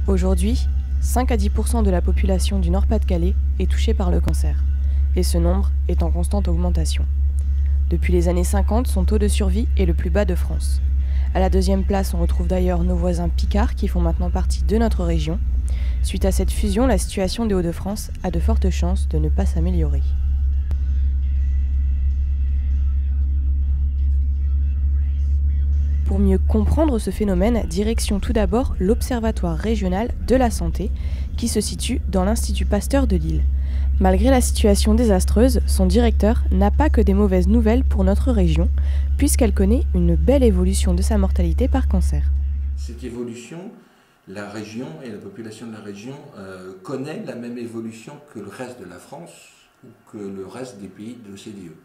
Aujourd'hui, 5 à 10% de la population du Nord-Pas-de-Calais est touchée par le cancer, et ce nombre est en constante augmentation. Depuis les années 50, son taux de survie est le plus bas de France. À la deuxième place, on retrouve d'ailleurs nos voisins picards qui font maintenant partie de notre région. Suite à cette fusion, la situation des Hauts-de-France a de fortes chances de ne pas s'améliorer. Pour mieux comprendre ce phénomène, direction tout d'abord l'Observatoire régional de la santé, qui se situe dans l'Institut Pasteur de Lille. Malgré la situation désastreuse, son directeur n'a pas que des mauvaises nouvelles pour notre région, puisqu'elle connaît une belle évolution de sa mortalité par cancer. Cette évolution, la région et la population de la région connaît la même évolution que le reste de la France ou que le reste des pays de l'OCDE.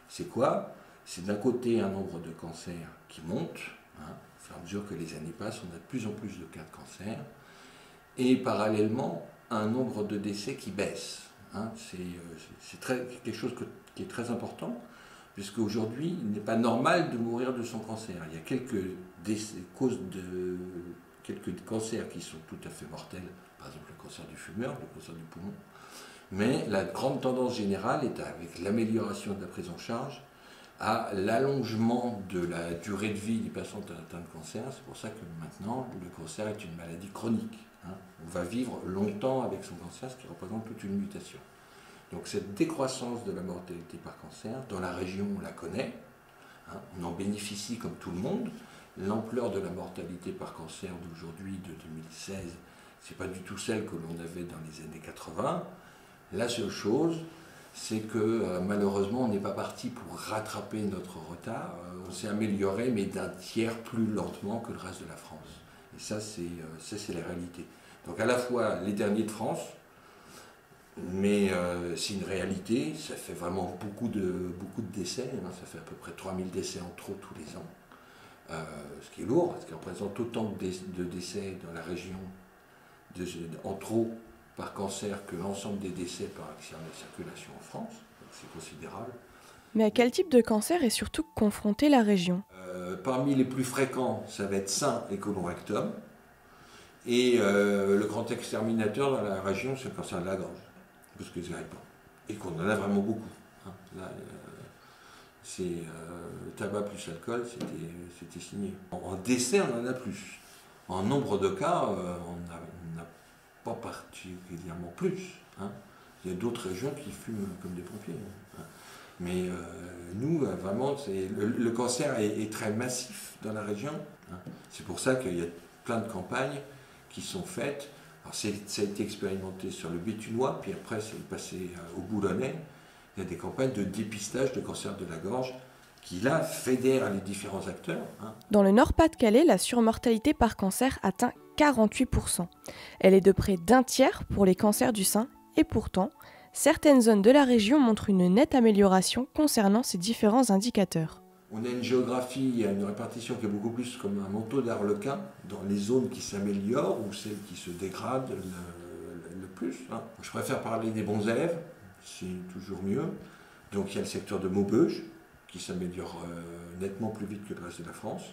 C'est quoi ? C'est d'un côté un nombre de cancers qui monte, au fur et à mesure que les années passent, on a de plus en plus de cas de cancer, et parallèlement un nombre de décès qui baisse. C'est quelque chose qui est très important, puisque aujourd'hui il n'est pas normal de mourir de son cancer. Il y a quelques cancers qui sont tout à fait mortels, par exemple le cancer du fumeur, le cancer du poumon, mais la grande tendance générale est avec l'amélioration de la prise en charge, à l'allongement de la durée de vie des patients atteints de cancer. C'est pour ça que maintenant, le cancer est une maladie chronique. On va vivre longtemps avec son cancer, ce qui représente toute une mutation. Donc cette décroissance de la mortalité par cancer, dans la région, on la connaît. On en bénéficie comme tout le monde. L'ampleur de la mortalité par cancer d'aujourd'hui, de 2016, ce n'est pas du tout celle que l'on avait dans les années 80. La seule chose, c'est que malheureusement, on n'est pas parti pour rattraper notre retard. On s'est amélioré, mais d'un tiers plus lentement que le reste de la France. Et ça, c'est la réalité. Donc à la fois les derniers de France, mais c'est une réalité, ça fait vraiment beaucoup de décès. Ça fait à peu près 3000 décès en trop tous les ans. Ce qui est lourd, ce qui représente autant de décès dans la région en trop par cancer que l'ensemble des décès par accident de circulation en France. C'est considérable. Mais à quel type de cancer est surtout confrontée la région ? Parmi les plus fréquents, ça va être sein et colorectum. Et le grand exterminateur dans la région, c'est le cancer de la gorge. Parce que c'est répand. Et qu'on en a vraiment beaucoup. Là, c'est tabac plus alcool, c'était signé. En décès, on en a plus. En nombre de cas, on n'a pas particulièrement plus. Il y a d'autres régions qui fument comme des pompiers. Mais nous, vraiment, le cancer est très massif dans la région. C'est pour ça qu'il y a plein de campagnes qui sont faites. Alors ça a été expérimenté sur le Béthunois, puis après c'est passé au Boulonnais. Il y a des campagnes de dépistage de cancer de la gorge qui là fédèrent les différents acteurs. Dans le Nord-Pas-de-Calais, la surmortalité par cancer atteint 48%. Elle est de près d'un tiers pour les cancers du sein, et pourtant, certaines zones de la région montrent une nette amélioration concernant ces différents indicateurs. On a une géographie, il y a une répartition qui est beaucoup plus comme un manteau d'arlequin dans les zones qui s'améliorent ou celles qui se dégradent le plus. Je préfère parler des bons élèves, c'est toujours mieux. Donc il y a le secteur de Maubeuge qui s'améliore nettement plus vite que le reste de la France.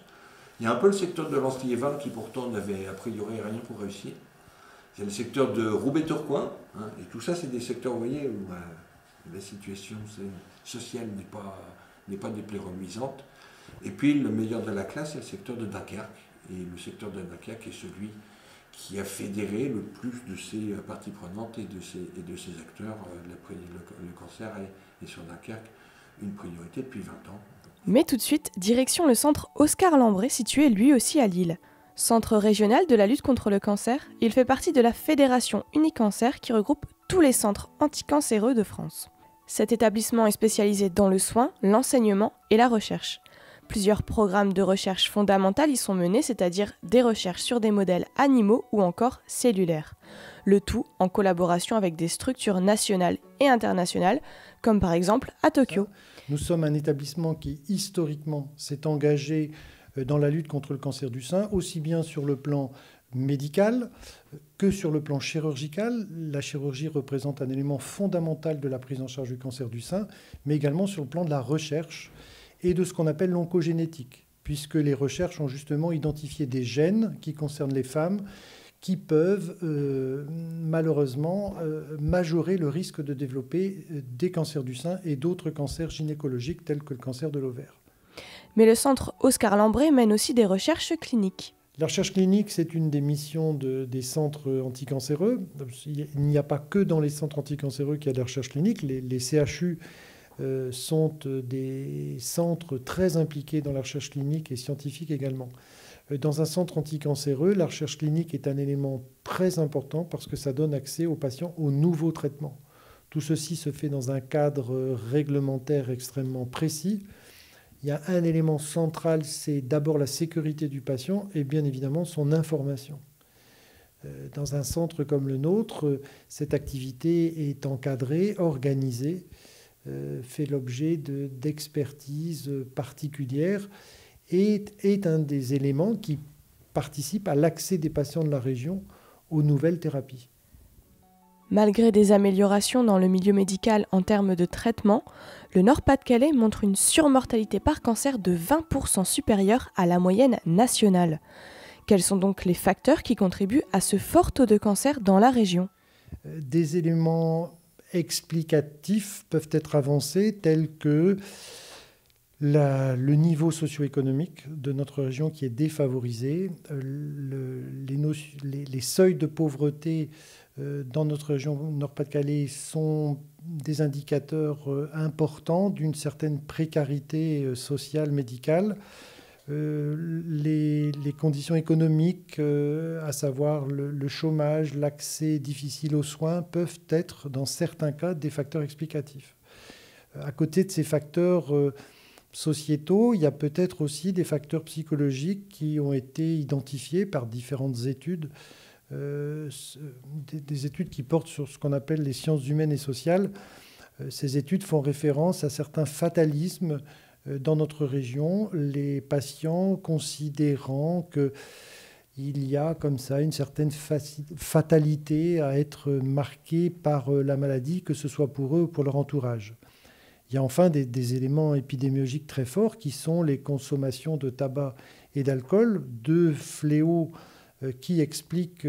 Il y a un peu le secteur de Lens-Liévin qui pourtant n'avait a priori rien pour réussir. Il y a le secteur de Roubaix-Tourcoing, et tout ça c'est des secteurs, vous voyez, où la situation sociale n'est pas des plus reluisantes. Et puis le meilleur de la classe, c'est le secteur de Dunkerque. Et le secteur de Dunkerque est celui qui a fédéré le plus de ses parties prenantes et de ses acteurs. Le cancer est sur Dunkerque une priorité depuis 20 ans. Mais tout de suite, direction le centre Oscar Lambret, situé lui aussi à Lille. Centre régional de la lutte contre le cancer, il fait partie de la Fédération Unicancer qui regroupe tous les centres anticancéreux de France. Cet établissement est spécialisé dans le soin, l'enseignement et la recherche. Plusieurs programmes de recherche fondamentale y sont menés, c'est-à-dire des recherches sur des modèles animaux ou encore cellulaires. Le tout en collaboration avec des structures nationales et internationales, comme par exemple à Tokyo. Nous sommes un établissement qui, historiquement, s'est engagé dans la lutte contre le cancer du sein, aussi bien sur le plan médical que sur le plan chirurgical. La chirurgie représente un élément fondamental de la prise en charge du cancer du sein, mais également sur le plan de la recherche et de ce qu'on appelle l'oncogénétique, puisque les recherches ont justement identifié des gènes qui concernent les femmes, qui peuvent malheureusement majorer le risque de développer des cancers du sein et d'autres cancers gynécologiques tels que le cancer de l'ovaire. Mais le centre Oscar Lambré mène aussi des recherches cliniques. La recherche clinique, c'est une des missions des centres anticancéreux. Il n'y a pas que dans les centres anticancéreux qu'il y a de la recherche clinique. Les CHU sont des centres très impliqués dans la recherche clinique et scientifique également. Dans un centre anticancéreux, la recherche clinique est un élément très important parce que ça donne accès aux patients aux nouveaux traitements. Tout ceci se fait dans un cadre réglementaire extrêmement précis. Il y a un élément central, c'est d'abord la sécurité du patient et bien évidemment son information. Dans un centre comme le nôtre, cette activité est encadrée, organisée, fait l'objet d'expertises particulières et est un des éléments qui participent à l'accès des patients de la région aux nouvelles thérapies. Malgré des améliorations dans le milieu médical en termes de traitement, le Nord-Pas-de-Calais montre une surmortalité par cancer de 20% supérieure à la moyenne nationale. Quels sont donc les facteurs qui contribuent à ce fort taux de cancer dans la région ? Des éléments explicatifs peuvent être avancés tels que le niveau socio-économique de notre région qui est défavorisé, les seuils de pauvreté dans notre région Nord-Pas-de-Calais sont des indicateurs importants d'une certaine précarité sociale, médicale. Les conditions économiques, à savoir le chômage, l'accès difficile aux soins, peuvent être dans certains cas des facteurs explicatifs. À côté de ces facteurs sociétaux, il y a peut-être aussi des facteurs psychologiques qui ont été identifiés par différentes études, des études qui portent sur ce qu'on appelle les sciences humaines et sociales. Ces études font référence à certains fatalismes dans notre région, les patients considérant qu'il y a comme ça une certaine fatalité à être marqués par la maladie, que ce soit pour eux ou pour leur entourage. Il y a enfin des éléments épidémiologiques très forts qui sont les consommations de tabac et d'alcool, deux fléaux qui expliquent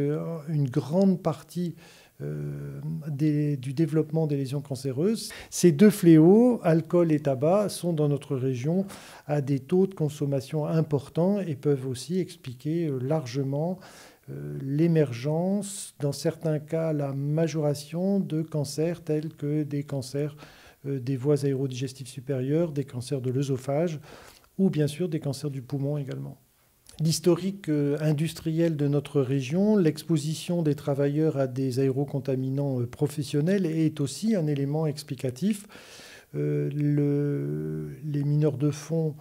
une grande partie du développement des lésions cancéreuses. Ces deux fléaux, alcool et tabac, sont dans notre région à des taux de consommation importants et peuvent aussi expliquer largement l'émergence, dans certains cas la majoration de cancers tels que des cancers des voies aérodigestives supérieures, des cancers de l'œsophage ou bien sûr des cancers du poumon également. L'historique industriel de notre région, l'exposition des travailleurs à des aérocontaminants professionnels est aussi un élément explicatif. Les mineurs de fonds,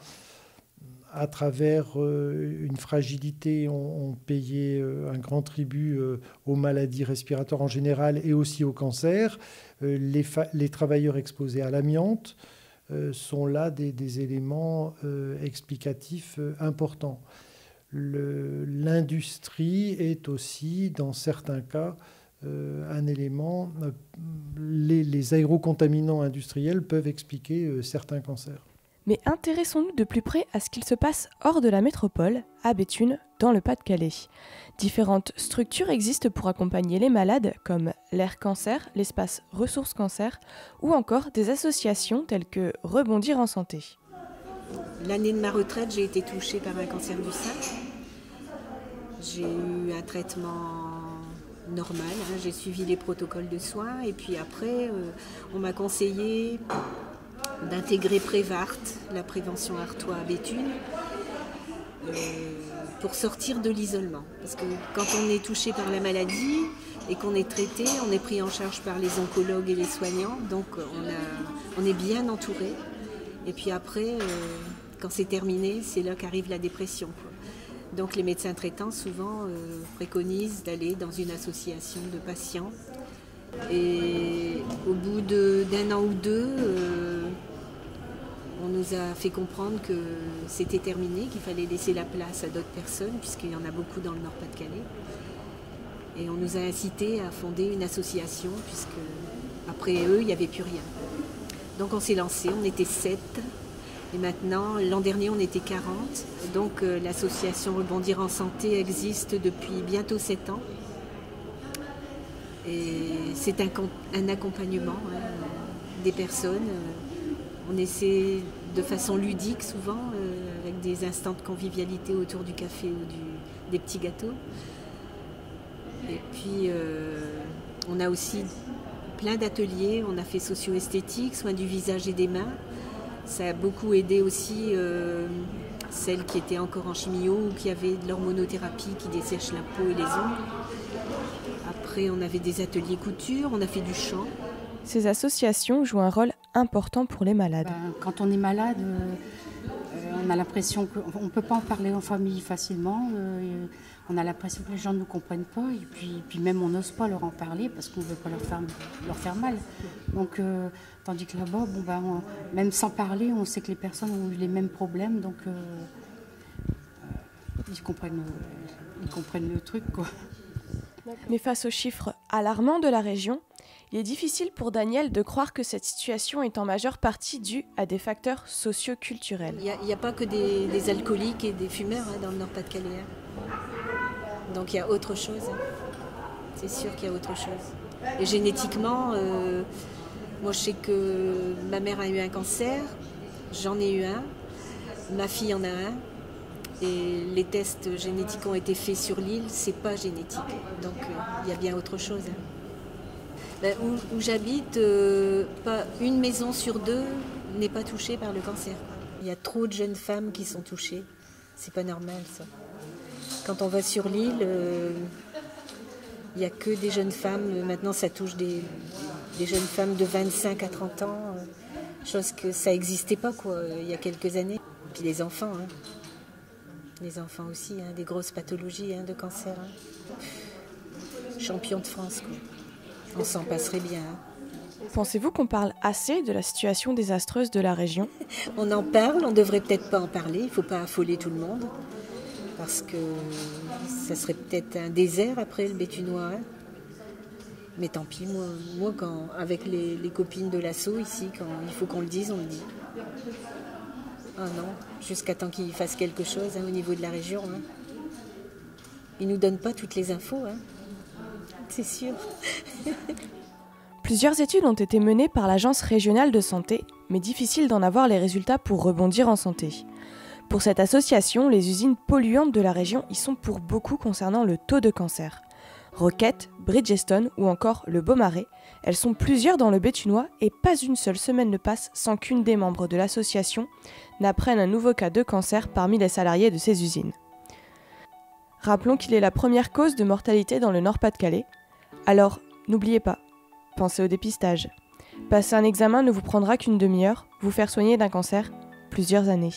à travers une fragilité, ont payé un grand tribut aux maladies respiratoires en général et aussi au cancer. Les travailleurs exposés à l'amiante sont là des éléments explicatifs importants. L'industrie est aussi, dans certains cas, un élément. Les aérocontaminants industriels peuvent expliquer certains cancers. Mais intéressons-nous de plus près à ce qu'il se passe hors de la métropole, à Béthune, dans le Pas-de-Calais. Différentes structures existent pour accompagner les malades, comme l'Air Cancer, l'espace Ressources Cancer, ou encore des associations telles que Rebondir en Santé. L'année de ma retraite, j'ai été touchée par un cancer du sein. J'ai eu un traitement normal, j'ai suivi les protocoles de soins et puis après, on m'a conseillé d'intégrer Prévart, la prévention Artois à Béthune, pour sortir de l'isolement. Parce que quand on est touché par la maladie et qu'on est traité, on est pris en charge par les oncologues et les soignants, donc on est bien entouré. Et puis après, quand c'est terminé, c'est là qu'arrive la dépression, quoi. Donc les médecins traitants souvent préconisent d'aller dans une association de patients. Et au bout d'un an ou deux, on nous a fait comprendre que c'était terminé, qu'il fallait laisser la place à d'autres personnes, puisqu'il y en a beaucoup dans le Nord-Pas-de-Calais. Et on nous a incités à fonder une association, puisque après eux, il n'y avait plus rien. Donc on s'est lancé, on était 7. Et maintenant, l'an dernier, on était 40. Donc l'association Rebondir en Santé existe depuis bientôt 7 ans. Et c'est un accompagnement des personnes. On essaie de façon ludique souvent, avec des instants de convivialité autour du café ou des petits gâteaux. Et puis on a aussi plein d'ateliers, on a fait socio-esthétique, soins du visage et des mains. Ça a beaucoup aidé aussi celles qui étaient encore en chimio ou qui avaient de l'hormonothérapie qui dessèche la peau et les ongles. Après, on avait des ateliers couture, on a fait du chant. Ces associations jouent un rôle important pour les malades. Quand on est malade, on a l'impression qu'on ne peut pas en parler en famille facilement. On a l'impression que les gens ne nous comprennent pas. Et puis même, on n'ose pas leur en parler parce qu'on ne veut pas leur faire mal. Donc, tandis que là-bas, même sans parler, on sait que les personnes ont eu les mêmes problèmes. Donc, ils comprennent le truc, quoi. Mais face aux chiffres alarmants de la région, il est difficile pour Daniel de croire que cette situation est en majeure partie due à des facteurs socio-culturels. Il n'y a pas que des alcooliques et des fumeurs dans le Nord-Pas-de-Calais. Donc il y a autre chose. C'est sûr qu'il y a autre chose. Et génétiquement, moi je sais que ma mère a eu un cancer, j'en ai eu un, ma fille en a un. Et les tests génétiques ont été faits sur l'île, c'est pas génétique. Donc il y a bien autre chose. Où j'habite, pas une maison sur deux n'est pas touchée par le cancer. Il y a trop de jeunes femmes qui sont touchées. C'est pas normal ça. Quand on va sur l'île, il n'y a que des jeunes femmes. Maintenant ça touche des jeunes femmes de 25 à 30 ans. Chose que ça n'existait pas il y a quelques années. Puis les enfants. Les enfants aussi, des grosses pathologies de cancer. Champion de France, quoi. On s'en passerait bien. Pensez-vous qu'on parle assez de la situation désastreuse de la région ? On en parle, on devrait peut-être pas en parler, il ne faut pas affoler tout le monde, parce que ça serait peut-être un désert après le Béthunois. Mais tant pis, moi avec les copines de l'assaut ici, quand il faut qu'on le dise, on le dit. Ah non, jusqu'à temps qu'ils fassent quelque chose au niveau de la région. Ils ne nous donnent pas toutes les infos, c'est sûr. Plusieurs études ont été menées par l'Agence régionale de santé, mais difficile d'en avoir les résultats pour rebondir en santé. Pour cette association, les usines polluantes de la région y sont pour beaucoup concernant le taux de cancer. Roquette, Bridgestone ou encore le Beaumarais, elles sont plusieurs dans le Béthunois et pas une seule semaine ne passe sans qu'une des membres de l'association n'apprenne un nouveau cas de cancer parmi les salariés de ces usines. Rappelons qu'il est la première cause de mortalité dans le Nord-Pas-de-Calais. Alors, n'oubliez pas, pensez au dépistage. Passer un examen ne vous prendra qu'une demi-heure, vous faire soigner d'un cancer, plusieurs années.